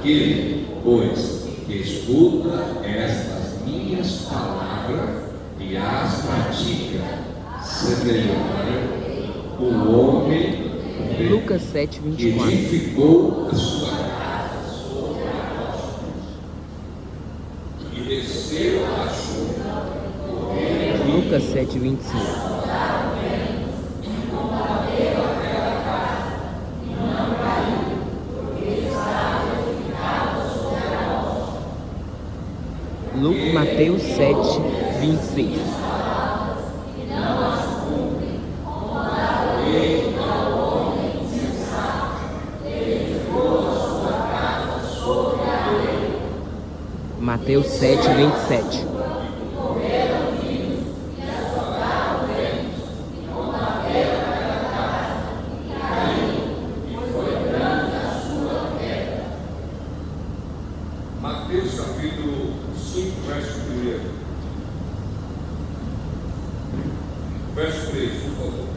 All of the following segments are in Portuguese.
aquele, pois, que escuta estas minhas palavras e as pratica, semelhante o homem Lucas 7, que 24. edificou a sua casa sobre a rocha e desceu a chuva. Lucas 7, 25. Mateus 7, 26. Mateus 7, 27. Mateus capítulo 5, verso 1. Verso 3, por favor.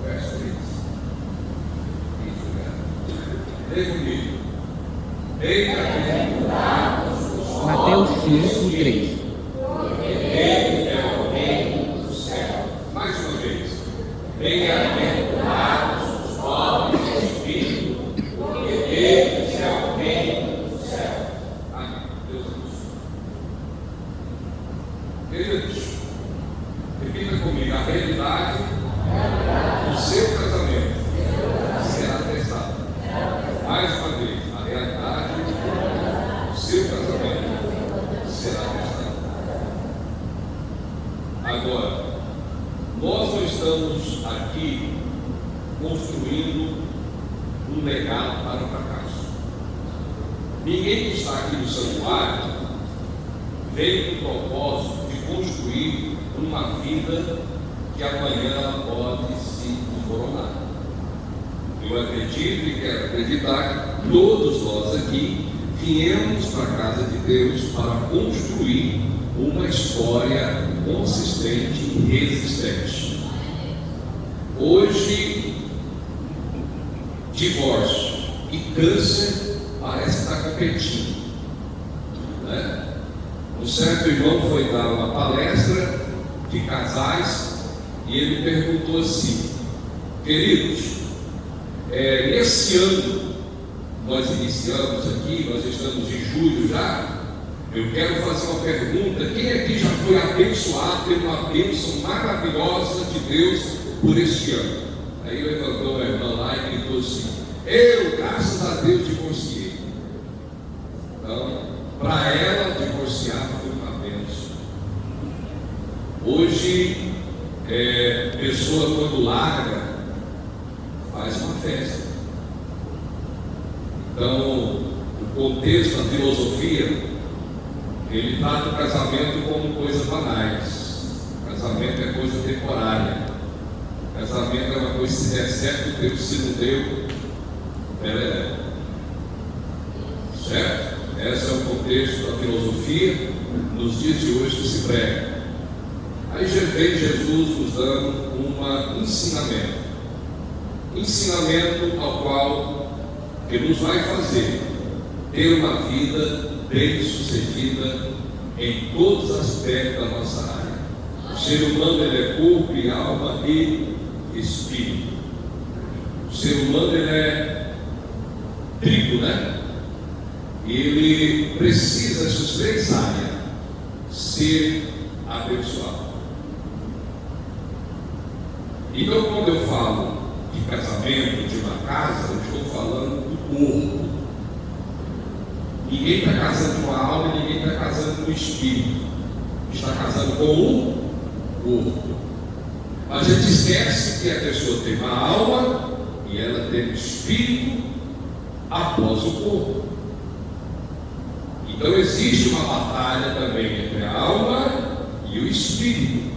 Verso 3. Isso, né? Lê comigo. Mateus 5, 3. Ele é o reino do céu. Mais uma vez. Bem-aventurados os pobres de espírito, porque deles é o reino do céu. Amém. Deus abençoe. Queridos, repita comigo. A realidade do seu casamento será testada. Mais uma vez. A realidade do seu casamento será testada. Agora, nós não estamos aqui construindo um legado para o fracasso. Ninguém que está aqui no santuário veio com o propósito de construir uma vida que amanhã ela pode se desmoronar. Eu acredito e quero acreditar que todos nós aqui viemos para a casa de Deus para construir uma história consistente e resistente. Hoje, divórcio e câncer parece estar competindo, né? Um certo irmão foi dar uma palestra de casais e ele perguntou assim: queridos, nesse ano nós iniciamos aqui, nós estamos em julho já. Eu quero fazer uma pergunta: quem aqui já foi abençoado por uma bênção maravilhosa de Deus por este ano? Aí levantou a irmã lá e gritou assim: eu, graças a Deus, divorciei. Então, para ela, divorciar foi uma bênção. Hoje, pessoa quando larga, faz uma festa. Então, o contexto, a filosofia, ele trata o casamento como coisas banais. Casamento é coisa temporária. Casamento é uma coisa, se der certo, Deus, se não deu, certo? Esse é o contexto da filosofia nos dias de hoje que se prega. Aí já vem Jesus nos dando um ensinamento ao qual que nos vai fazer ter uma vida bem sucedida em todos os aspectos da nossa área. O ser humano ele é corpo e alma e espírito. O ser humano ele é trigo, né? E ele precisa dessas três áreas ser abençoado. Então, quando eu falo de casamento, de uma casa, eu estou falando do corpo. Ninguém está casando com a alma e ninguém está casando com o espírito. Está casando com o corpo. A gente esquece que a pessoa tem uma alma e ela tem um espírito após o corpo. Então existe uma batalha também entre a alma e o espírito.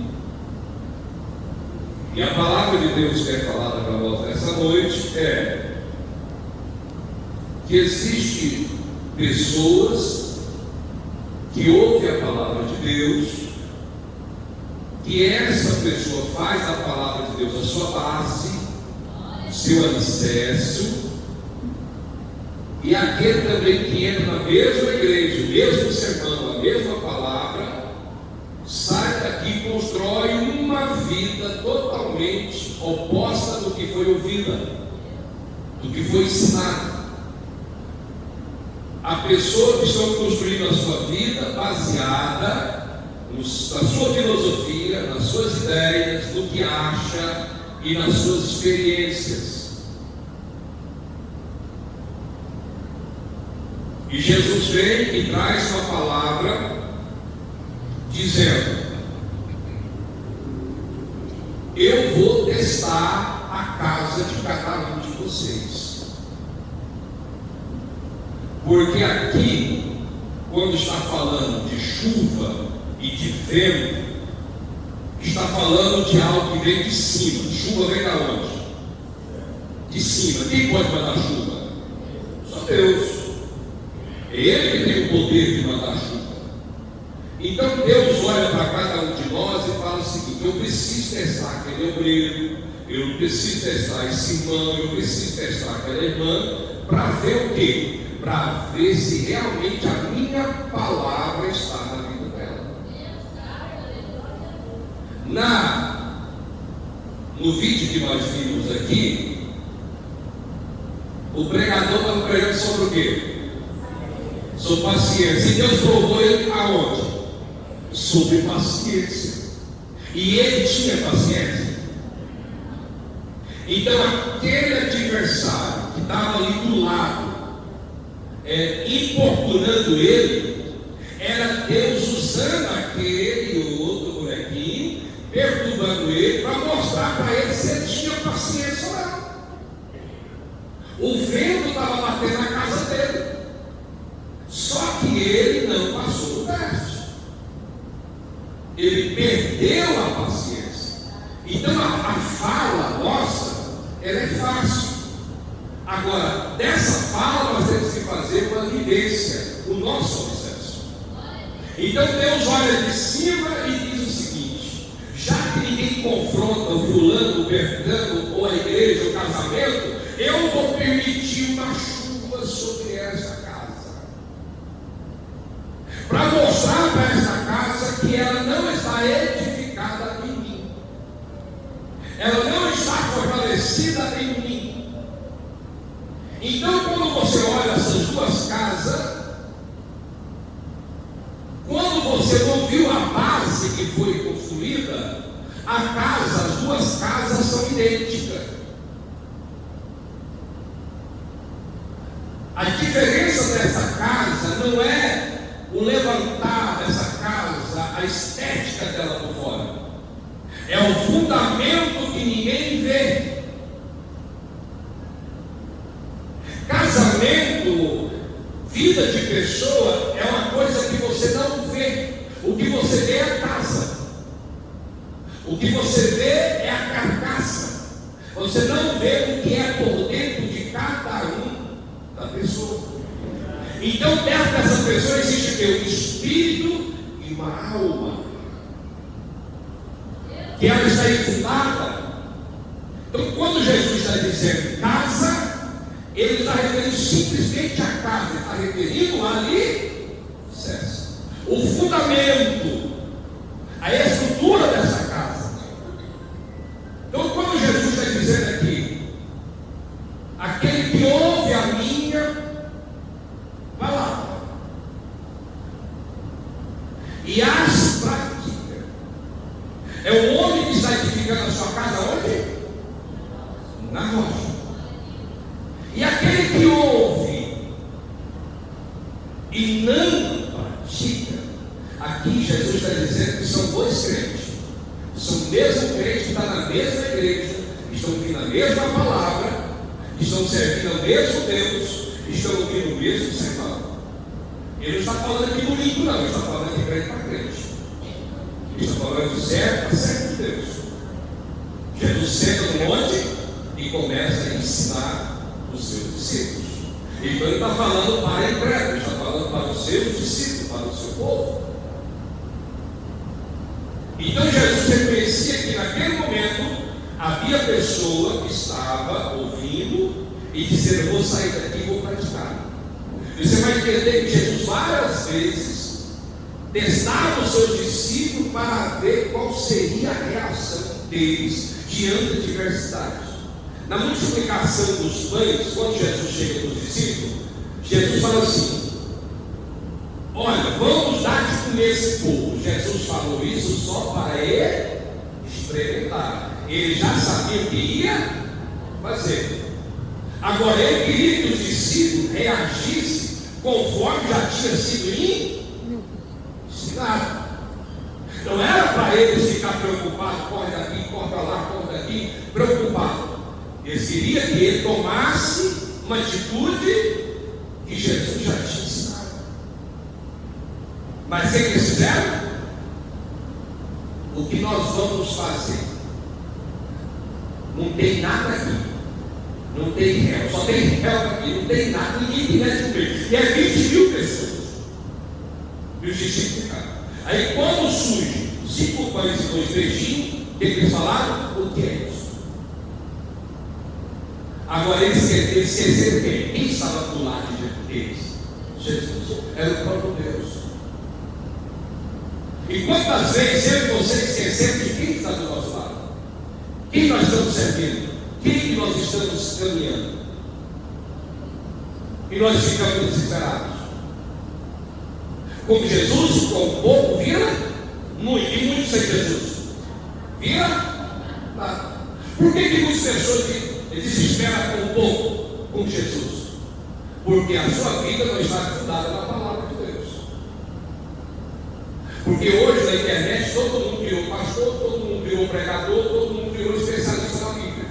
E a palavra de Deus que é falada para nós nessa noite é: que existem pessoas que ouvem a palavra de Deus, que essa pessoa faz a palavra de Deus a sua base, seu alicerce, e aquele também que entra na mesma igreja, o mesmo sermão, a mesma palavra, sai daqui e constrói uma vida totalmente oposta do que foi ouvida, do que foi ensinado. A pessoa que está construindo a sua vida baseada na sua filosofia, nas suas ideias, no que acha e nas suas experiências. E Jesus vem e traz uma palavra dizendo: eu vou testar a casa de cada um de vocês. Porque aqui, quando está falando de chuva e de vento, está falando de algo que vem de cima. Chuva vem da onde? De cima. Quem pode mandar chuva? Só Deus. É Ele que tem o poder de mandar chuva. Então Deus olha para cada um de nós e fala o seguinte: eu preciso testar aquele obreiro, eu preciso testar esse irmão, eu preciso testar aquela irmã, para ver o quê? Para ver se realmente a minha palavra está na vida dela. No vídeo que nós vimos aqui, o pregador estava pregando sobre o quê? Sobre paciência. E Deus provou ele aonde? Sobre paciência. E ele tinha paciência. Então aquele adversário que estava ali do lado, importunando ele, era Deus usando aquele outro bonequinho, perturbando ele, para mostrar para ele se ele tinha paciência ou não. O vento estava batendo na casa dele, só que ele não passou do teste. Ele perdeu a paciência. Então a fala nossa, ela é fácil. Agora, dessa fala nós temos que fazer uma vivência, o nosso processo. Então Deus olha de cima e diz o seguinte: já que ninguém confronta o fulano, o Bertano, ou a igreja, o casamento, eu vou permitir uma chuva sobre essa casa, para mostrar para essa casa que ela não está edificada em mim, ela não está fortalecida em mim. Então, quando você olha essas duas casas, quando você não viu a base que foi construída, as duas casas são idênticas. A diferença dessa casa não é o levantar dessa casa, a estética dela por fora, é o fundamento que ninguém vê. Casamento, vida de pessoa, é uma coisa que você não vê. O que você vê é a casa, o que você vê é a carcaça. Você não vê o que é por dentro de cada um da pessoa. Então dentro dessa pessoa existe o quê? Um espírito e uma alma, que ela está infundada. Então quando Jesus está dizendo casa, ele está referindo simplesmente a casa, ele está referindo ali o fundamento, a estrutura dessa casa. Então quando Jesus está dizendo aqui, aquele que ouve a minha palavra e as pratica, é o homem que está edificando a sua casa onde? Na rocha. E aquele que ouve e não pratica, aqui Jesus está dizendo que são dois crentes, são o mesmo crente que está na mesma igreja, estão ouvindo a mesma palavra, estão servindo ao mesmo Deus, estão ouvindo o mesmo sermão. Ele não está falando aqui do limpo, não, ele está falando de crente para crente, ele está falando de servo para servo de Deus. Jesus senta no monte e começa a ensinar os seus discípulos. Então ele está falando para a incrédulos, está falando para os seus discípulos, para o seu povo. Então Jesus reconhecia que naquele momento havia pessoa que estava ouvindo e dizendo: eu vou sair daqui e vou praticar. Você vai entender que Jesus várias vezes testava os seus discípulos para ver qual seria a reação deles diante da diversidade. Na multiplicação dos pães, quando Jesus chega para os discípulos, Jesus fala assim: olha, vamos dar de comer esse povo. Jesus falou isso só para ele experimentar. Ele já sabia o que ia fazer. Agora ele queria que os discípulos reagissem conforme já tinha sido ensinado. Não era para eles ficar preocupados, corre daqui, corre para lá, corre daqui, preocupado. Eles queriam que ele tomasse uma atitude que Jesus já tinha ensinado. Mas o que eles fizeram? O que nós vamos fazer? Não tem nada aqui. Não tem réu, só tem réu aqui, não tem nada, ninguém tem nada de comer. E é 20.000 pessoas. E os discípulos ficaram. Aí quando surge 5 pães e 2 peixinhos, o que eles falaram? O que é isso? Agora eles esqueceram quem estava do lado deles? Jesus. Era o próprio Deus. E quantas vezes eu e você esquecemos de quem está do nosso lado? Quem nós estamos servindo? Quem nós estamos caminhando? E nós ficamos desesperados. Como Jesus, com o pouco, vira muito, e muito sem Jesus. Vira nada. Por que muitas pessoas desesperam com o pouco, com Jesus? Porque a sua vida não está fundada na palavra de Deus. Porque hoje na internet todo mundo virou pastor, todo mundo virou pregador, todo mundo virou especialista na Bíblia.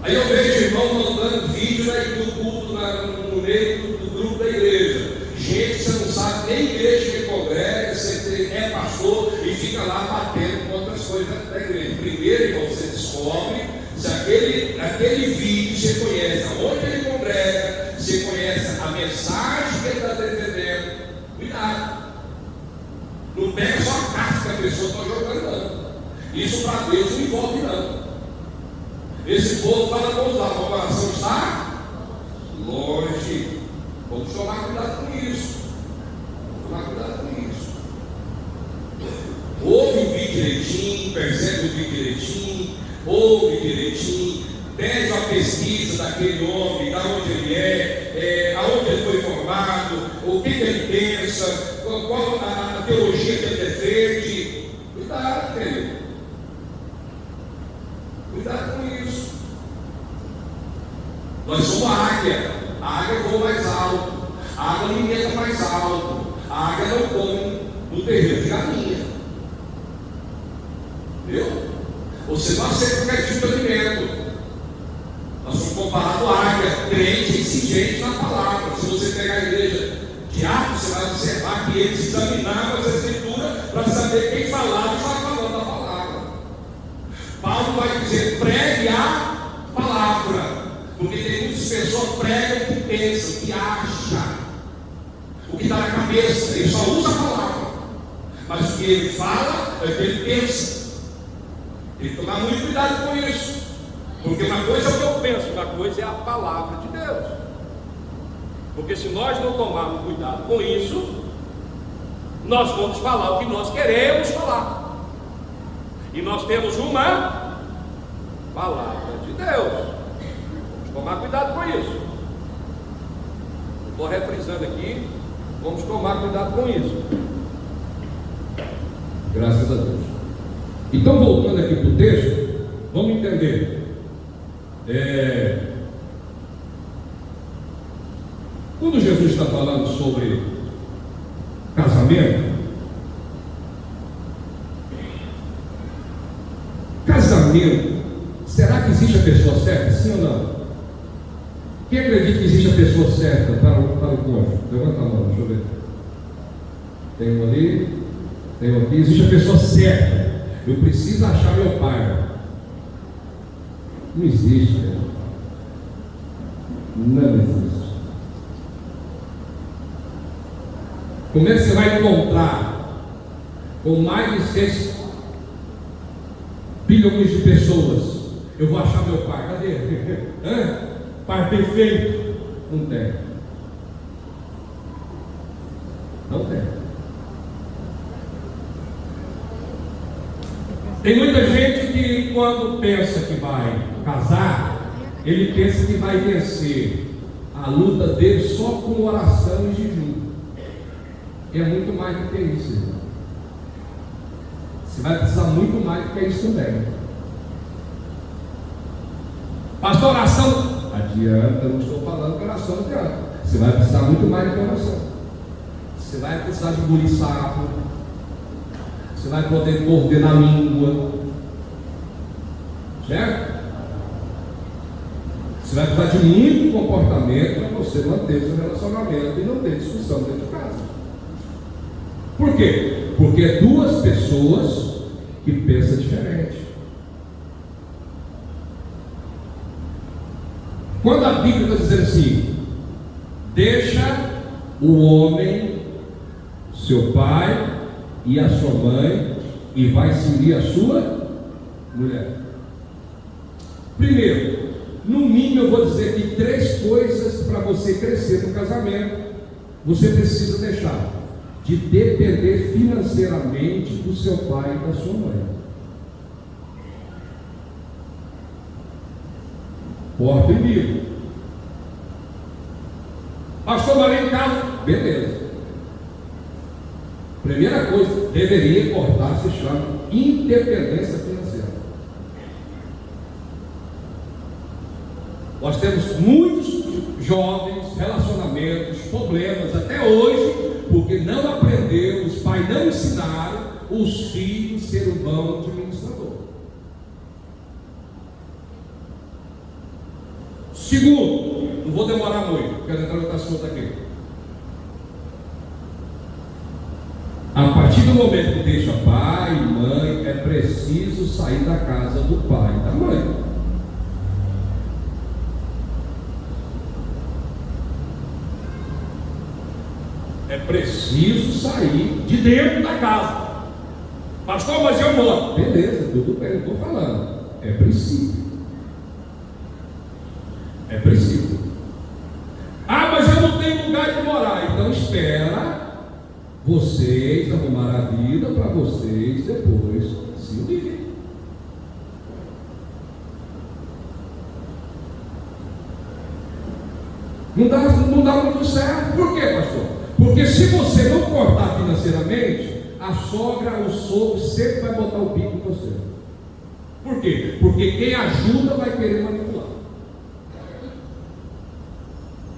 Aí eu vejo irmão mandando vídeo do culto no meio do grupo da igreja. Gente, você não sabe nem igreja que congrega, você é pastor e fica lá batendo com outras coisas da igreja. Primeiro, irmão, você descobre se aquele vídeo você conhece aonde ele congrega, você conhece a mensagem que ele está defendendo. Cuidado. Não pega só a casca que a pessoa está jogando, não. Isso para Deus não envolve, não. Esse povo fala com os lábios, o coração está longe. Vamos tomar cuidado com isso. Tomar cuidado com isso. Ouve o vídeo direitinho, percebe o vídeo direitinho, ouve direitinho, pede uma pesquisa daquele homem, da onde ele aonde ele foi formado, o que ele pensa, qual a teologia que ele defende. Cuidado, querido. Cuidado com isso. Nós somos a águia. A águia voa mais alto. A águia alimenta mais alto. A águia não come no terreno de galinha. Viu? Você não aceita qualquer tipo de alimento. Nós somos comparados à águia, crente e exigente na palavra. Se você pegar a igreja de Atos, você vai observar que eles examinavam as escrituras para saber quem falava e estava falando a palavra. Paulo vai dizer: pregue a palavra, porque tem muitas pessoas que pregam o que pensam, o que acham, o que está na cabeça. Ele só usa a palavra, mas o que ele fala é o que ele pensa. Tem que tomar muito cuidado com isso, porque uma coisa é o que eu penso, uma coisa é a palavra de Deus. Porque se nós não tomarmos cuidado com isso, nós vamos falar o que nós queremos falar. E nós temos uma palavra de Deus. Vamos tomar cuidado com isso. Estou refrisando aqui. Vamos tomar cuidado com isso. Graças a Deus. Então, voltando aqui para o texto, vamos entender. Quando Jesus está falando sobre casamento, será que existe a pessoa certa? Sim ou não? Quem acredita que existe a pessoa certa para o cônjuge? Levanta a mão, deixa eu ver. Tem um ali, tem um aqui. Existe a pessoa certa. Eu preciso achar meu pai. Não existe, né? Não existe. Como é que você vai encontrar com mais de 6 bilhões de pessoas? Eu vou achar meu pai, cadê? Pai perfeito? Não tem. Não tem. Tem muita gente que quando pensa que vai casar, ele pensa que vai vencer a luta dele só com oração e jejum. É muito mais do que isso, irmão. Você vai precisar muito mais do que isso também. Pastor, oração adianta, eu não estou falando que oração adianta. Você vai precisar muito mais do que oração. Você vai precisar de engolir sapo. Você vai poder coordenar a língua. Certo? Você vai precisar de muito comportamento para você manter seu relacionamento e não ter discussão dentro de casa. Por quê? Porque é duas pessoas que pensam diferente. Quando a Bíblia está dizendo assim, deixa o homem, seu pai e a sua mãe, e vai seguir a sua mulher. Primeiro, no mínimo eu vou dizer que 3 coisas para você crescer no casamento, você precisa deixar de depender financeiramente do seu pai e da sua mãe. Porta e Bíblia. Pastor, mas em casa, beleza. Primeira coisa, deveria cortar, se chama independência financeira. Nós temos muitos jovens, relacionamentos, problemas até hoje, porque não aprendeu, os pais não ensinaram os filhos a ser um bom administrador. Segundo, não vou demorar muito, quero entrar no assunto aqui. A partir do momento que deixa pai e mãe, é preciso sair da casa do pai e da mãe. É preciso sair de dentro da casa. Pastor, mas eu moro. Beleza, tudo bem, eu estou falando. É preciso. É preciso. Ah, mas eu não tenho lugar de morar. Então espera vocês arrumar a vida para vocês depois se unirem. Não dá muito certo. Por quê, pastor? Porque se você não cortar financeiramente, a sogra, o sogro sempre vai botar o bico em você. Por quê? Porque quem ajuda vai querer manipular.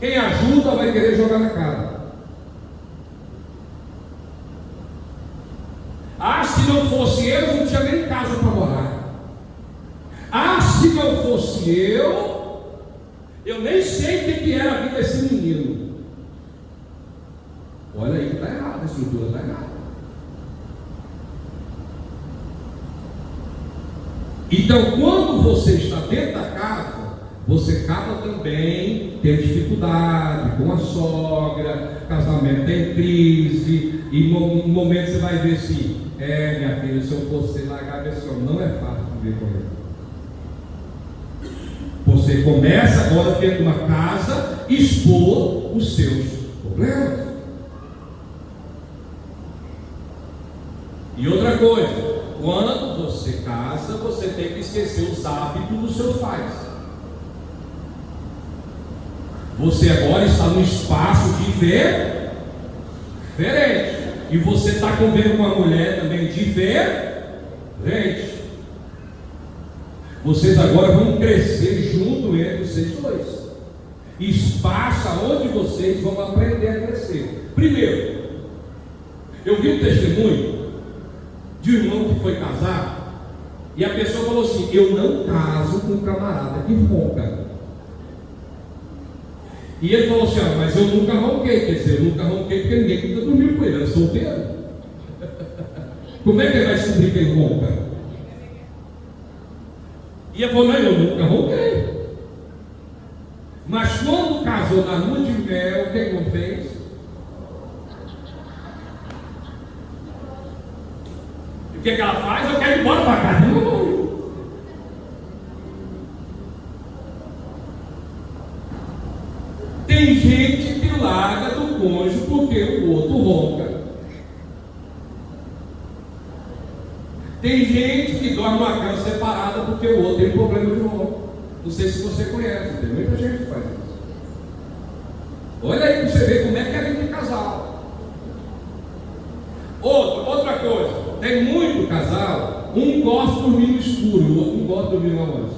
Quem ajuda vai querer jogar na cara. Ah, se não fosse eu não tinha nem casa para morar. Ah, se não fosse eu nem sei o que era a vida desse menino. Olha aí que está errado, a estrutura está errada. Então, quando você está dentro da casa, você acaba também tendo dificuldade com a sogra, casamento tem crise, e no momento você vai ver assim, minha filha, se eu fosse largar esse homem, não é fácil viver com ele. Você começa agora dentro de uma casa, expor os seus problemas. E outra coisa, quando você casa, você tem que esquecer os hábitos dos seus pais. Você agora está num espaço diferente. E você está convivendo com uma mulher também diferente. Vocês agora vão crescer junto entre vocês dois. Espaço onde vocês vão aprender a crescer. Primeiro, eu vi um testemunho de um irmão que foi casar, e a pessoa falou assim: eu não caso com um camarada que ronca. E ele falou assim: mas eu nunca ronquei. Quer dizer, eu nunca ronquei porque ninguém nunca dormiu com ele, era solteiro. Como é que ele vai descobrir que ele ronca? E ele falou: não, eu nunca ronquei. Mas quando casou na lua de mel, o que ele fez? E o que ela faz? Eu quero ir embora para casa. Tem gente que larga do cônjuge porque o outro ronca. Tem gente que dorme numa cama separada porque o outro tem problema de ronco. Não sei se você conhece, tem muita gente que faz isso. Olha aí para você ver como é que é vida de casal. Outra coisa, tem muito casal, um gosta de dormir no escuro, o outro não gosta de dormir na luz.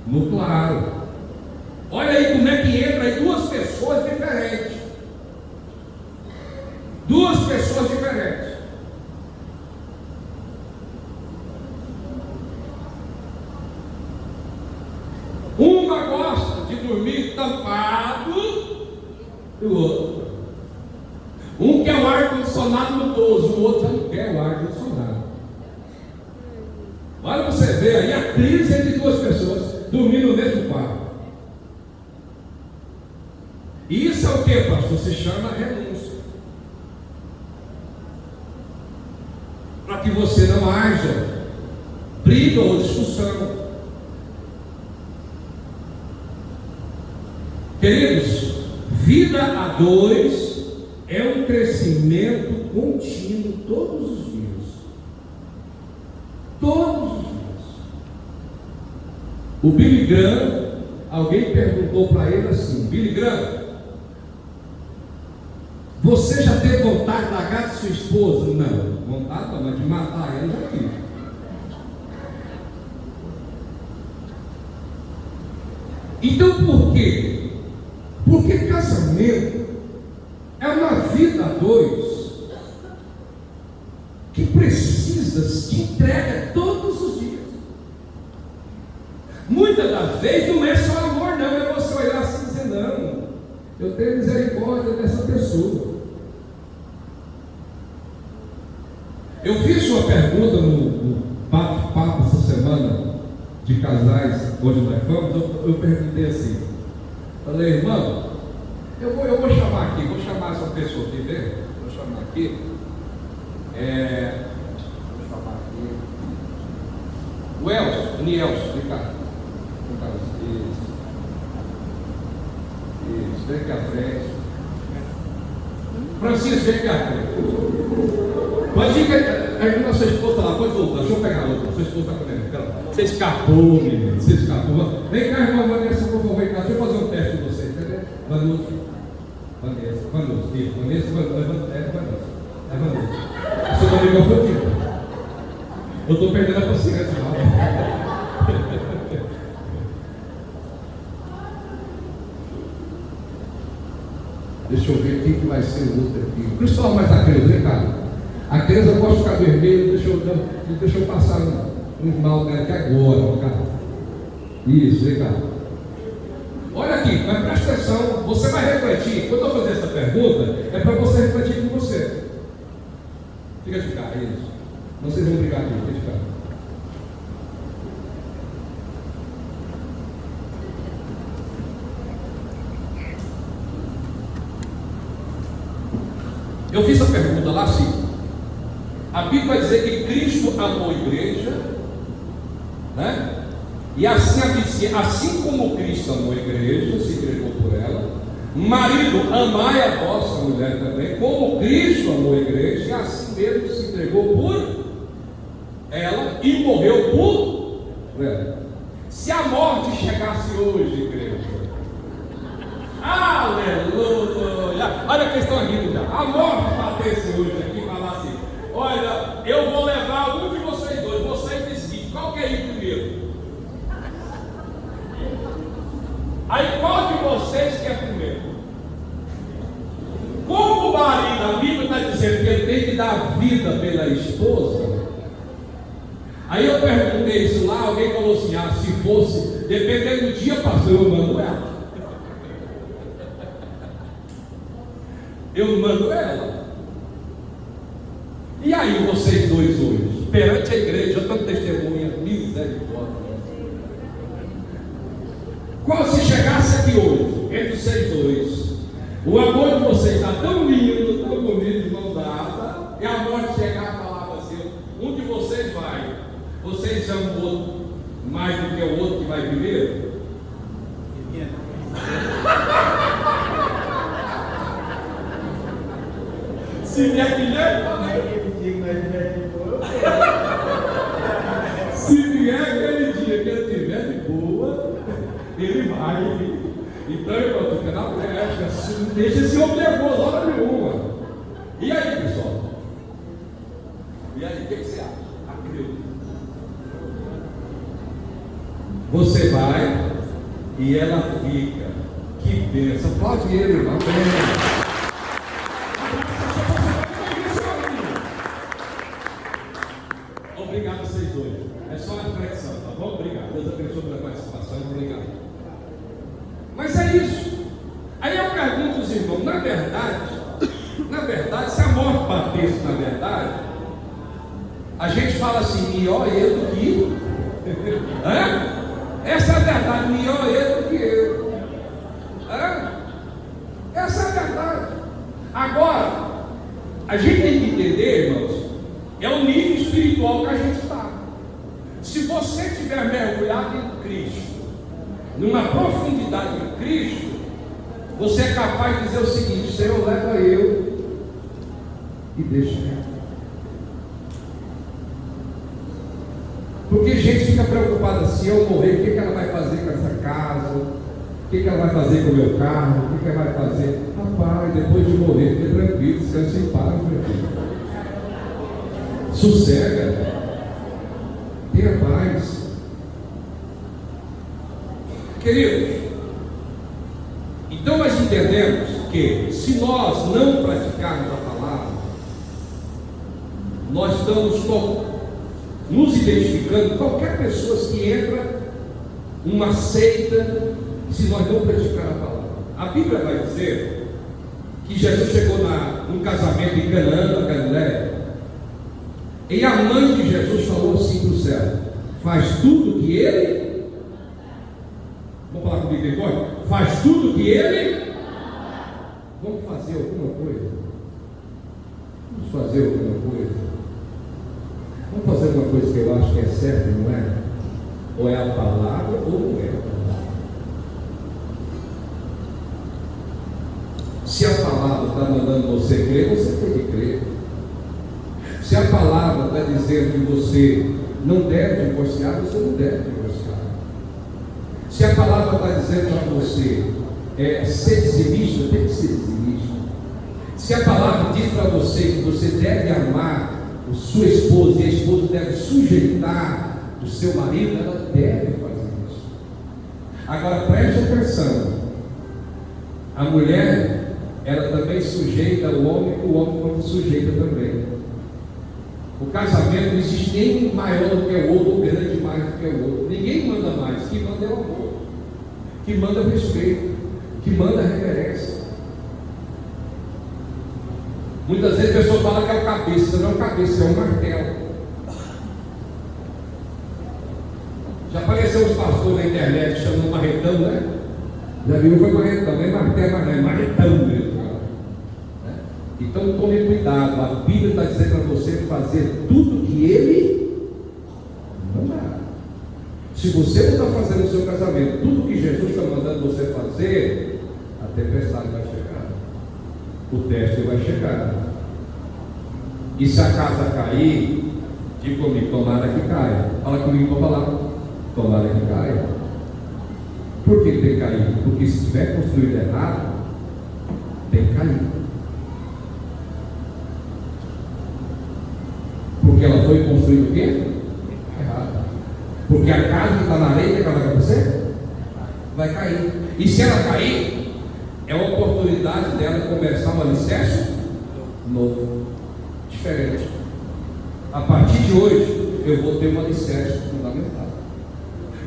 No claro. Olha aí como é que entra aí duas pessoas diferentes. Duas pessoas diferentes. Uma gosta de dormir tampado e o outro. Um quer o ar-condicionado no 12, o outro já não quer o ar-condicionado. Olha para você ver aí a crise entre duas pessoas dormindo no mesmo quarto. E isso é o que, pastor? Se chama renúncia. Para que você não haja briga ou discussão. Queridos, vida a dois é um crescimento contínuo todos os dias. Todos os dias. O Billy Graham, alguém perguntou para ele assim: Billy Graham, você já teve vontade de largar de sua esposa? Não, vontade não, mas de matar ela já tive. Então por quê? Porque casamento é uma vida a dois que precisa se entrega todos os dias. Muitas das vezes não é só amor, não, é você olhar assim e dizer: não, eu tenho misericórdia dessa pessoa. Eu fiz uma pergunta no bate-papo essa semana de casais onde nós fomos. Eu perguntei assim, falei: irmão, eu vou chamar aqui, vou chamar essa pessoa aqui, vê? Vou chamar aqui. Vou chamar aqui o Elcio, o Nielcio, vem cá. Isso, vem aqui à frente. Francisco, vem aqui à frente. Mas fica aí, a sua esposa está lá, pode voltar, deixa eu pegar a outra, sua esposa está comendo. Você escapou, menino, você escapou. Vem cá, irmã Vanessa, por favor, vem cá, deixa eu fazer um teste com você, entendeu? Vanessa, seu nome é Vanessa. Eu estou perdendo a paciência, Deixa eu ver quem que vai ser o outro aqui. O Cristóvão vai estar preso, vem cá. A criança pode ficar vermelha, deixa eu passar um mal dela aqui agora, cara. Isso, vem cá. Olha aqui, mas presta atenção, você vai refletir. Quando eu fazer essa pergunta, é para você refletir com você. Fica de cá, isso. Não vocês vão brigar aqui, fica de cá. Eu fiz a pergunta lá assim. A Bíblia vai dizer que Cristo amou a igreja, né? E assim como Cristo amou a igreja, se entregou por ela, marido, amai a vossa mulher também, como Cristo amou a igreja, e assim mesmo se entregou por ela e morreu por ela. Se a morte chegasse hoje, igreja, aleluia! Olha a questão rindo já. A morte batesse hoje aqui e falasse: olha, eu vou levar um de vocês dois, vocês decidem qual quer ir primeiro. Aí qual de vocês quer primeiro? Como o marido, a Bíblia está dizendo que ele tem que dar vida pela esposa. Aí eu perguntei isso lá, alguém falou assim: se fosse, dependendo do dia, pastor, eu mando ela. Eu mando ela. E aí vocês dois hoje? perante a igreja, eu estou testemunha, misericórdia. Qual se chegasse aqui hoje, entre vocês dois, o amor de vocês está tão lindo, tão bonito, de mão dada, e a morte chegar e falar assim: um de vocês vai, vocês amam o outro mais do que o outro que vai primeiro? Se vier aquele dia que ele estiver de boa, ele vai. Então, irmão, fica na brecha, não deixa esse homem nervoso hora nenhuma. E aí, pessoal? E aí, o que você acha? Acredito. Você vai e ela fica. Que bênção. Pode ele, irmão. Obrigado a vocês dois. É só uma reflexão, tá bom? Obrigado. Deus abençoe pela participação. Obrigado. Mas é isso. Aí eu pergunto aos irmãos, na verdade, se a morte batesse na verdade, a gente fala assim, melhor eu do que hã? Essa é a verdade, melhor eu do que eu. Hã? Essa é a verdade. Agora, a gente tem que entender, irmãos, é o nível espiritual que a gente está. Se você estiver mergulhado em Cristo, numa profundidade em Cristo, você é capaz de dizer o seguinte: Senhor, leva eu e deixa eu. Porque gente fica preocupada, se eu morrer, o que ela vai fazer com essa casa? O que ela vai fazer com o meu carro? O que ela vai fazer? Rapaz, depois de morrer, fica tranquilo, descansa em paz, meu filho. Sossega, tenha paz. Queridos, então nós entendemos que se nós não praticarmos a palavra, nós estamos nos identificando qualquer pessoa que entra numa seita, se nós não praticarmos a palavra. A Bíblia vai dizer que Jesus chegou num casamento em Canaã, na Galileia, e a mãe de Jesus falou assim para o céu: faz tudo que ele, vamos falar comigo depois, faz tudo que ele, vamos fazer alguma coisa, vamos fazer alguma coisa, vamos fazer alguma coisa que eu acho que é certa, não é? Ou é a palavra ou não é a palavra. Se a palavra está mandando você crer, você tem que crer. Se a palavra está dizendo que você não deve divorciar, você não deve divorciar. Se a palavra está dizendo para você ser dizimista, tem que ser dizimista. Se a palavra diz para você que você deve amar a sua esposa e a esposa deve sujeitar o seu marido, ela deve fazer isso. Agora preste atenção: a mulher, ela também sujeita o homem quando sujeita também. O casamento não existe nem maior do que o outro, ou grande mais do que o outro. Ninguém manda mais. Quem manda é o amor, que manda respeito, que manda reverência. Muitas vezes a pessoa fala que é o cabeça, não é o cabeça, é o martelo. Já apareceu uns pastores na internet chamando marretão, né? Já viu? Foi marretão, não é martelo, mas não é marretão mesmo. Então tome cuidado, a Bíblia está dizendo para você fazer tudo que ele mandar. Se você não está fazendo o seu casamento, tudo que Jesus está mandando você fazer, a tempestade vai chegar, o teste vai chegar. E se a casa cair, diga comigo, tomara que caia. Fala comigo para falar, tomara que caia. Por que tem que cair? Porque se estiver construído errado, tem que cair. Porque ela foi construída o quê? Errado. Porque a casa que está na areia, que ela vai acontecer? Vai cair. E se ela cair, é uma oportunidade dela começar um alicerce novo, diferente. A partir de hoje, eu vou ter um alicerce fundamental.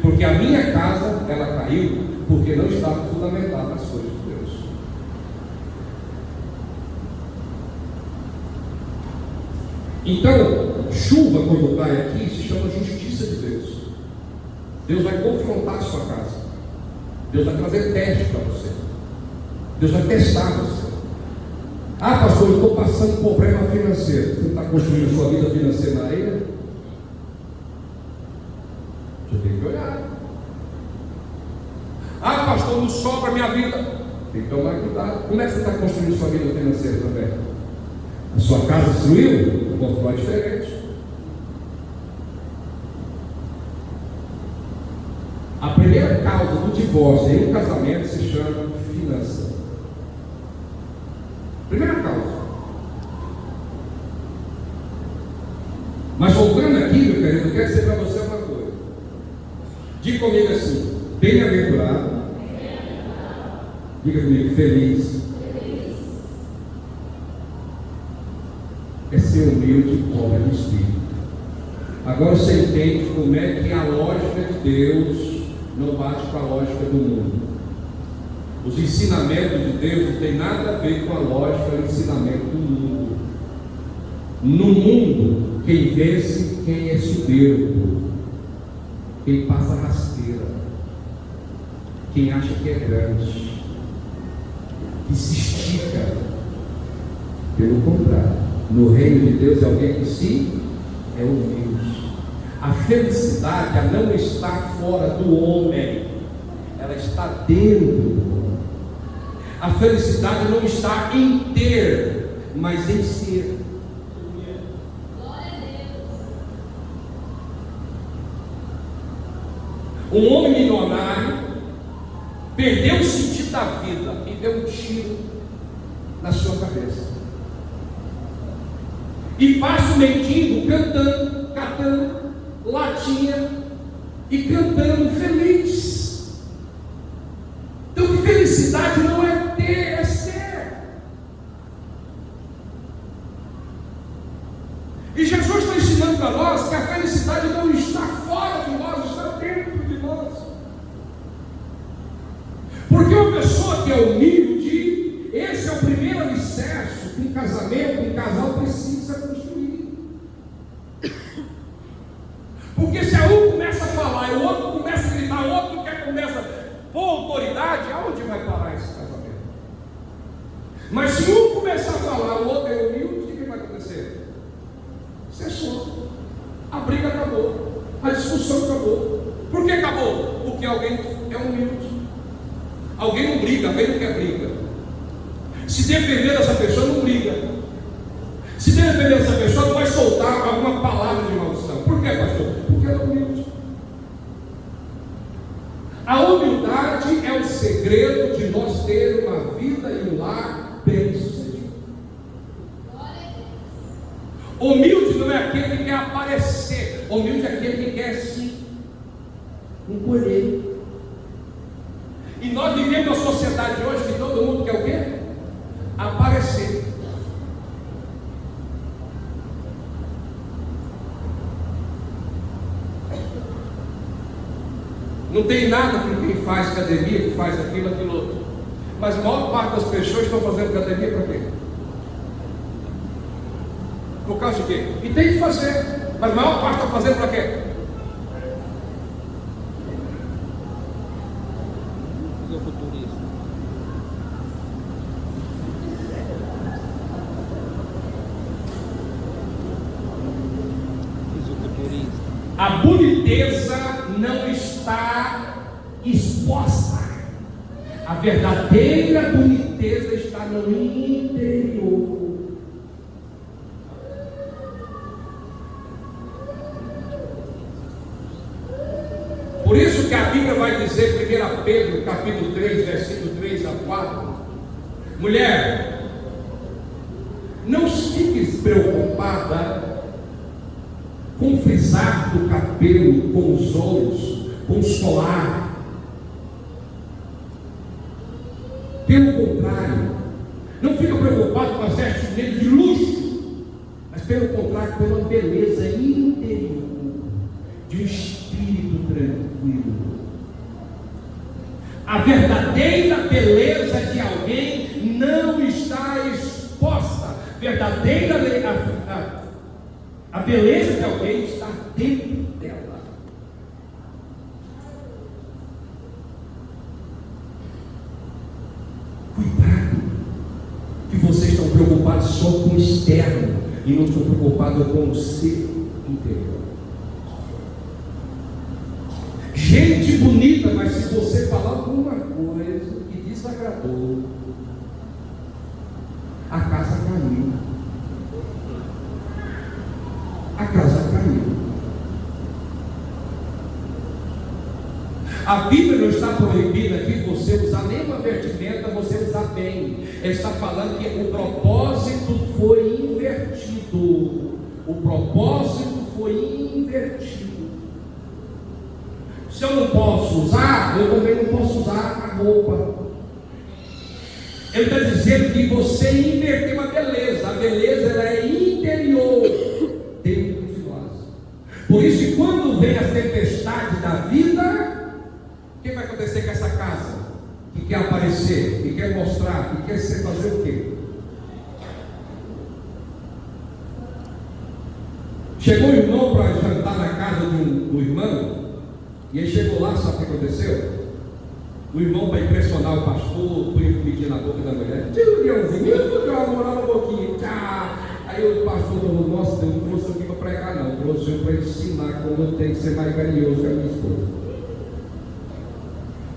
Porque a minha casa, ela caiu porque não estava fundamentada nas coisas de Deus. Então, chuva, quando cai aqui, se chama justiça de Deus. Deus vai confrontar a sua casa. Deus vai trazer teste para você. Deus vai testar você. Ah, pastor, eu estou passando por problema financeiro. Você está construindo sua vida financeira na areia? Você tem que olhar. Ah, pastor, não sobra minha vida. Tem que tomar cuidado. Como é que você está construindo sua vida financeira também? A sua casa destruiu? Constrói diferente. A primeira causa do divórcio em um casamento se chama finança. Primeira causa. Mas voltando aqui, meu querido, eu quero dizer para você uma coisa. Diga comigo assim: bem-aventurado. Diga comigo: feliz. É ser humilde e pobre de espírito. Agora você entende como é que a lógica de Deus não bate com a lógica do mundo. Os ensinamentos de Deus não tem nada a ver com a lógica do ensinamento do mundo. No mundo, quem vence, quem é soberbo, quem passa rasteira, quem acha que é grande, que se estica. Pelo contrário, no reino de Deus é alguém que se é humilde. A felicidade ela não está fora do homem, ela está dentro do homem. A felicidade não está em ter, mas em ser. Um homem milionário perdeu o sentido da vida e deu um tiro na sua cabeça. E passa o mendigo cantando, catando latinha e cantando feliz. Então felicidade não é ter, é ser. E Jesus está ensinando para nós que a felicidade não está fora de nós, está dentro de nós. Porque uma pessoa que é humilde, esse é o primeiro alicerce que um casamento, um casal precisa construir. Porque se um começa a falar e o outro começa a gritar, o outro começa a pôr autoridade, aonde vai parar esse casamento? Mas se um começar a falar, o outro é humilde, o que vai acontecer? Cessou. A briga acabou. A discussão acabou. Por que acabou? Porque alguém é humilde. Alguém não briga, alguém não quer briga. Se depender dessa pessoa, não briga. Se depender dessa pessoa, não vai soltar alguma palavra de maldição. Por que, pastor? Porque ela é humilde. A humildade é o segredo de nós ter uma vida e um lar bem-sucedido. Humilde não é aquele que quer aparecer. Humilde é aquele que quer se encolher. E nós vivemos uma sociedade hoje que todo mundo quer o quê? Aparecer. Não tem nada para quem faz academia, que faz aquilo, aquilo outro. Mas a maior parte das pessoas estão fazendo academia para quê? Por causa de quê? E tem que fazer. Mas a maior parte está fazendo para quê? A boniteza não está exposta. A verdadeira boniteza está no interior. Por isso que a Bíblia vai dizer, 1 Pedro, capítulo 3, versículo 3 a 4, mulher, não fiques preocupada com o frisar do cabelo, com os olhos, com o colar. Pelo contrário, não fica preocupado com as vestimentas de luxo, mas pelo contrário, pela beleza interior de um espírito tranquilo. A verdadeira beleza de alguém não está exposta. A beleza de alguém está dentro dela. Cuidado, que vocês estão preocupados só com o externo e não estão preocupados com o seu interior. Gente bonita, mas se você falar alguma coisa que desagradou, a casa caiu. A casa caiu. A Bíblia não está proibida aqui você usar nenhuma vestimenta, você usar bem. Ela está falando que o propósito foi invertido. O propósito foi invertido. Se eu não posso usar, eu também não posso usar a roupa. Ele está dizendo que você inverteu a beleza. A beleza ela é interior dentro de nós. Por isso que quando vem a tempestade da vida, o que vai acontecer com essa casa? Que quer aparecer, que quer mostrar, que quer fazer o quê? Chegou o irmão para jantar na casa do irmão, e ele chegou lá, sabe o que aconteceu? O irmão, para impressionar o pastor, põe comidinha na boca da mulher. Tira o leãozinho, eu vou morar um pouquinho. Tchau. Aí o pastor falou: nossa, eu não trouxe aqui para pregar, não. Eu trouxe para ensinar como eu tenho que ser mais carinhoso com a minha esposa.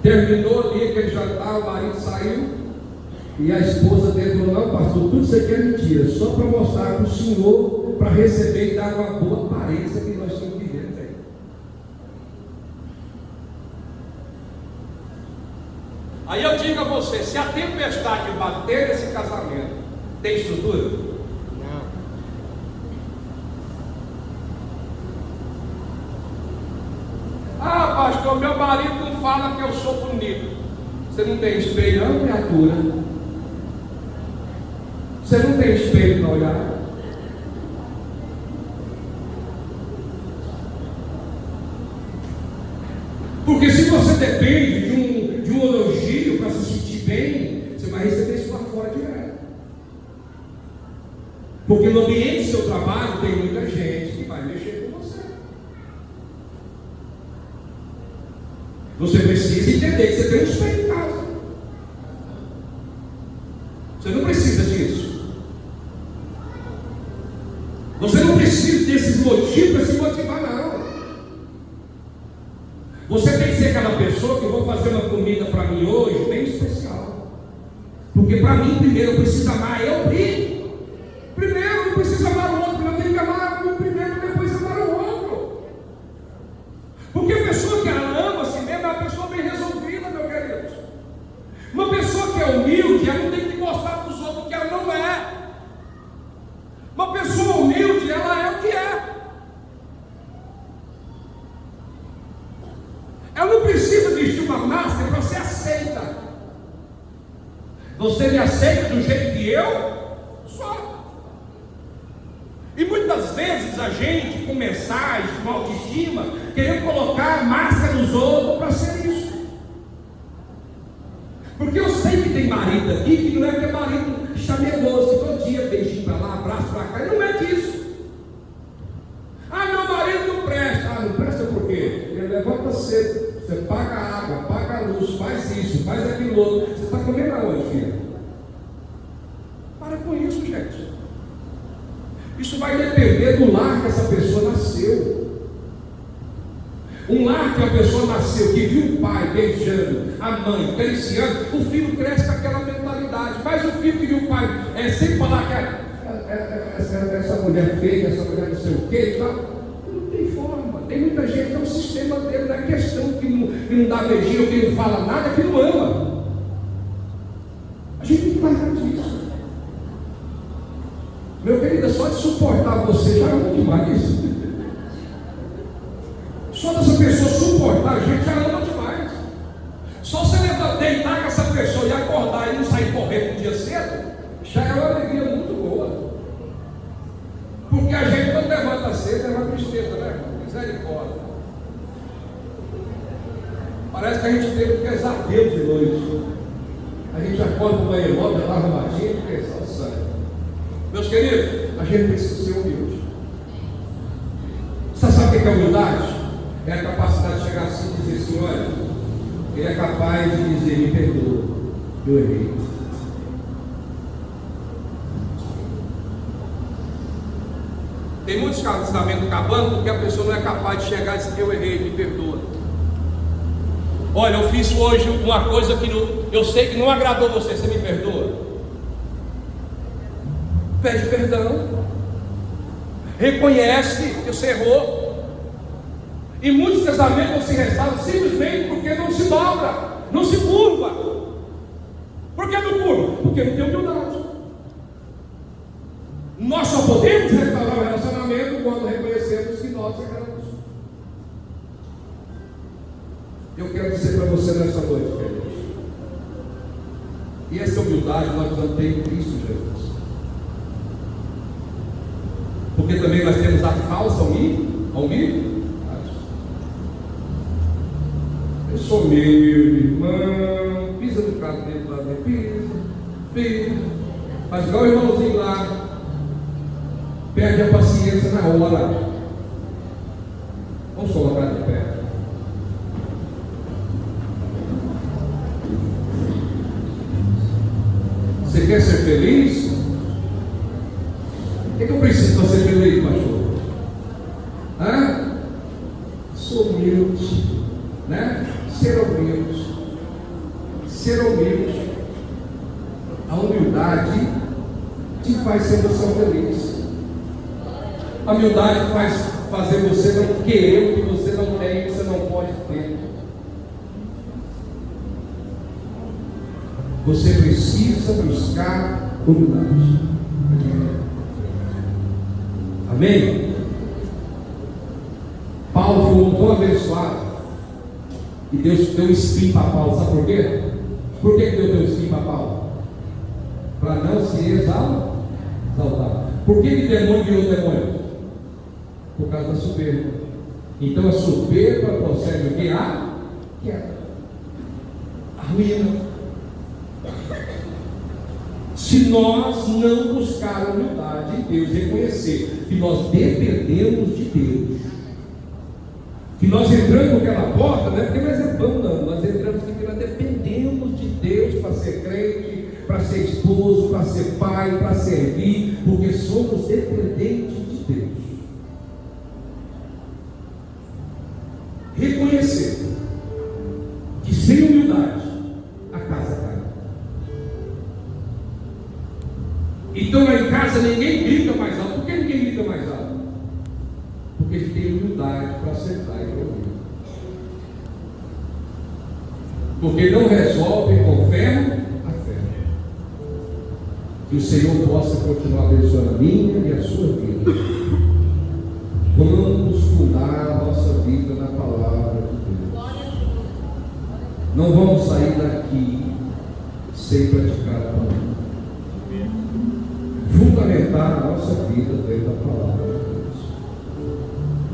Terminou ali aquele jantar, o marido saiu. E a esposa dele falou: não, pastor, tudo isso aqui é mentira. Só para mostrar para o senhor, para receber e dar uma boa aparência que nós estamos vivendo aí. Aí eu digo a você, se a tempestade bater nesse casamento, tem estrutura? Não. Ah, pastor, meu marido não fala que eu sou bonito. Você não tem espelho, não, criatura? Você não tem espelho para olhar? Porque se você depende de um elogio para se sentir bem, você vai receber isso lá fora direto. Porque no ambiente do seu trabalho tem muita gente que vai mexer com você. Você precisa entender que você tem um espelho em casa. Você não precisa disso. Você não precisa desses motivos para se motivar, não. Você tem que ser aquela pessoa que eu vou fazer uma comida para mim hoje bem especial. Porque para mim, primeiro, eu preciso amar eu primeiro, eu não preciso amar o outro, eu tenho que amar o primeiro, depois amar o outro. Porque a pessoa que ela ama a si mesma é uma pessoa bem resolvida, meu querido. Uma pessoa que é humilde, ela não tem que mostrar para os outros que ela não é. Uma pessoa humilde, ela é o que é. Ela não precisa vestir uma máscara para ser aceita. Você me aceita do jeito que eu sou. E muitas vezes a gente, com mensagem, com autoestima, querendo colocar a máscara nos outros para ser isso. Porque eu sei que tem marido aqui que não é que é marido chamegoso, que todo dia beijinho para lá, abraço para cá, e não é disso. Ah, meu marido não presta. Ah, não presta por quê? Ele levanta cedo. Você paga a água, paga a luz, faz isso, faz aquilo outro. Você está comendo aonde, filho? Para com isso, gente. Isso vai depender do lar que essa pessoa nasceu. Um lar que a pessoa nasceu, que viu o pai beijando, a mãe acariciando, o filho cresce com aquela mentalidade. Mas o filho que viu o pai sempre falar que essa mulher feia, essa mulher não sei o que e tal. Não tem forma. Tem muita gente que é o sistema dele, não é questão que não dá beijinho, que não fala nada, que não ama. A gente tem que largar disso. Meu querido, só de suportar você já é muito demais. Só dessa pessoa suportar a gente já ama demais. Só você deitar com essa pessoa e acordar e não sair correndo no dia cedo, já é uma alegria muito boa. Porque a gente quando levanta cedo é uma tristeza, né, irmão? Misericórdia. Parece que a gente teve um pesadelo de noite. A gente acorda no banheiro logo, já está arrumadinho, porque é só sangue. Meus queridos, a gente precisa ser humilde. que é humildade? É a capacidade de chegar assim e dizer assim: olha, ele é capaz de dizer: me perdoa, eu errei. Tem muitos casamentos acabando porque a pessoa não é capaz de chegar e dizer: eu errei, me perdoa. Olha, eu fiz hoje uma coisa que eu sei que não agradou você, você me perdoa? Pede perdão, reconhece que você errou. E muitos casamentos não se restauram simplesmente porque não se dobra, não se curva. Por que não curva? Porque não tem humildade. Nós só podemos restaurar o relacionamento quando reconhecemos que nós erramos. Eu quero dizer para você nessa noite, queridos, e essa humildade nós precisamos ter em Cristo Jesus. Porque também nós temos a falsa humildade. Eu sou meu irmão, pisa no carro dele lá, pisa, faz igual o irmãozinho lá. Perde a paciência na hora. Vamos colocar de pé. Você quer ser feliz? O que eu preciso para ser feliz, pastor? Sou humilde, né? Ser humilde. Ser humilde. A humildade te faz ser você feliz. A humildade faz fazer você não querer o que você não tem, que você não pode ter. Você precisa buscar humildade. Amém? Paulo foi um tão abençoado e Deus deu um espinho para Paulo. Sabe por quê? Por que Deus deu um espinho para Paulo? Para não se exaltar. Por que o demônio virou demônio? Por causa da soberba. Então a soberba procede o que? A queda, a ruína. Se nós não buscar humildade em Deus, reconhecer que nós dependemos de Deus, que nós entramos naquela porta, não é porque nós é bom, não, nós entramos porque nós dependemos de Deus para ser crente, para ser esposo, para ser pai, para servir, porque somos dependentes de Deus. Reconhecer que sem humildade a casa cai. Então lá em casa ninguém grita mais alto. Por que ninguém grita mais alto? Porque ele tem humildade para sentar e ouvir. Porque não resolve com fé a fé. Que o Senhor possa continuar abençoando a minha e a sua vida. Vamos fundar a nossa vida na palavra de Deus. Não vamos sair daqui sem praticar a palavra. Fundamentar a nossa vida dentro da palavra de Deus.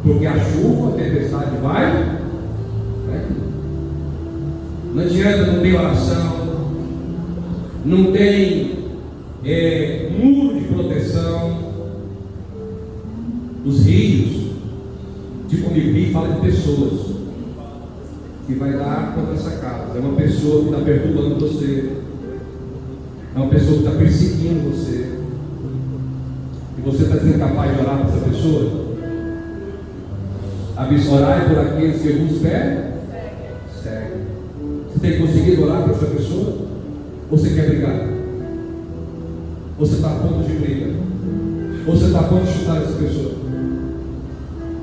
Porque a chuva, a tempestade vai, né? Não adianta, não tem oração, não tem muro de proteção. Os rios, tipo o Mibi, fala de pessoas que vai dar contra essa casa. É uma pessoa que está perturbando você, é uma pessoa que está perseguindo você, e você está sendo capaz de orar por essa pessoa. Orai por aqueles que vos seguem. Você tem conseguido orar por essa pessoa? Ou você quer brigar? Ou você está a ponto de briga? Ou você está a ponto de chutar essa pessoa?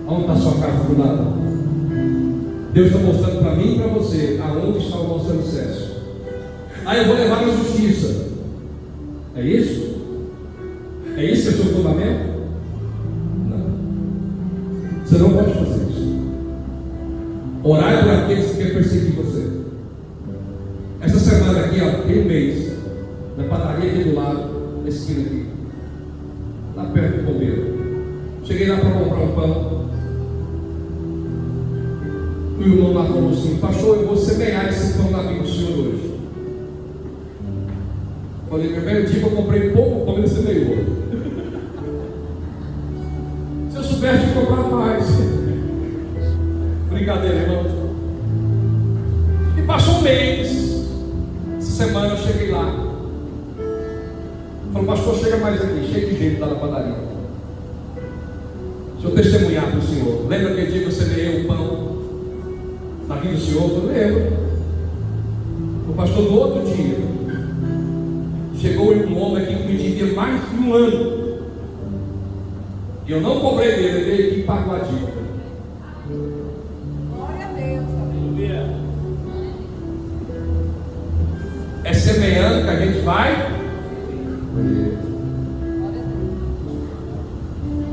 Onde está a sua casa fundada? Deus está mostrando para mim e para você aonde está o nosso alicerce. Eu vou levar na justiça. É isso? É isso que é o seu fundamento? Não. Você não pode fazer isso. Orar por aqueles que querem perseguir você. Essa semana aqui, tem um mês, na padaria aqui do lado, na esquina aqui, lá perto do bombeiro. Cheguei lá para comprar um pão. O irmão lá falou assim: pastor, eu vou semear esse pão na vida do senhor hoje. Falei: primeiro dia que eu comprei pouco pão, ele semeou. Se eu soubesse de comprar mais. brincadeira, irmãos. E passou um mês. Essa semana eu cheguei lá. Falou, pastor, chega mais aqui, cheio de gente lá na padaria. Deixa eu testemunhar para o senhor. Lembra aquele dia que eu semeei o pão na vida do senhor? Eu lembro. O pastor, no outro dia, chegou um homem aqui que me devia mais de um ano. E eu não cobrei dele, ele veio aqui e pagou a dívida. Glória a Deus. Aleluia. É semeando que a gente vai.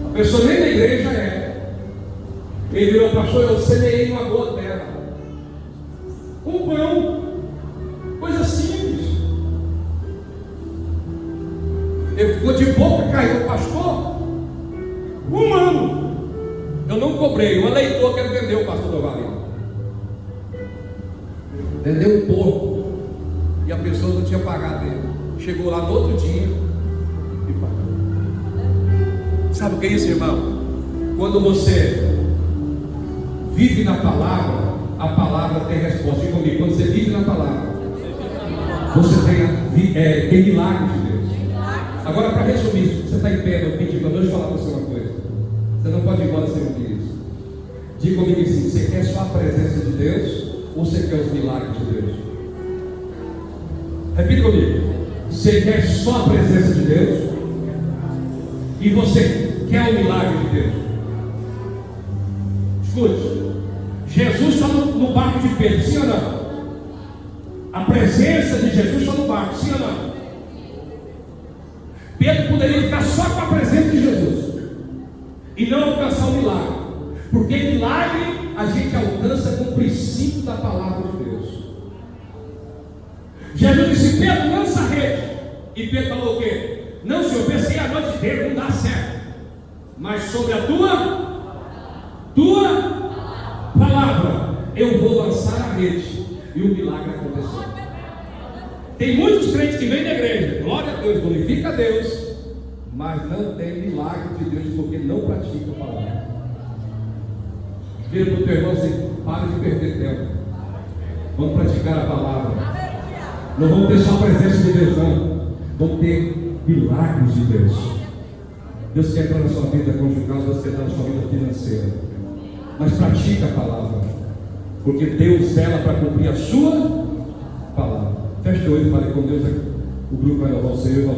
A pessoa nem na igreja é. Ele virou, pastor, eu semeei numa boa terra. Um pão. Coisa simples. Ele ficou de boca caída, pastor. Um ano. Eu não cobrei. O eleitor que ele vendeu, o pastor do Vale. Vendeu um porco. E a pessoa não tinha pagado ele. Chegou lá no outro dia e pagou. Sabe o que é isso, irmão? Quando você vive na palavra, a palavra tem resposta. Diga comigo, quando você vive na palavra, você tem milagre de Deus. Agora, para resumir, você está em pé, eu pedi para Deus falar para você uma coisa. Você não pode ir embora sem ouvir isso. Diga comigo assim: você quer só a presença de Deus ou você quer os milagres de Deus? Repita comigo. Você quer só a presença de Deus? E você quer o milagre de Deus? Escute. Jesus está no barco de Pedro, sim ou não? A presença de Jesus está no barco, sim ou não? Pedro poderia ficar só com a presença de Jesus e não alcançar o milagre, porque milagre a gente alcança com o princípio da palavra de Deus. Jesus disse: Pedro, lança a rede. E Pedro falou o quê? Não, senhor, pensei a noite inteira, não dá certo, mas sobre a tua palavra eu vou lançar a rede. E o milagre aconteceu. Tem muitos crentes que vêm da igreja, glória a Deus, glorifica a Deus, mas não tem milagre de Deus porque não pratica a palavra. Vira para o teu irmão assim: para de perder tempo, vamos praticar a palavra. Não vamos ter só a presença de Deus, não. Vamos ter milagres de Deus. Deus quer entrar na sua vida conjugal, Deus quer entrar na sua vida financeira, mas pratica a palavra, porque Deus zela para cumprir a sua palavra. Feche o olho e fale com Deus. O grupo vai louvar o Senhor.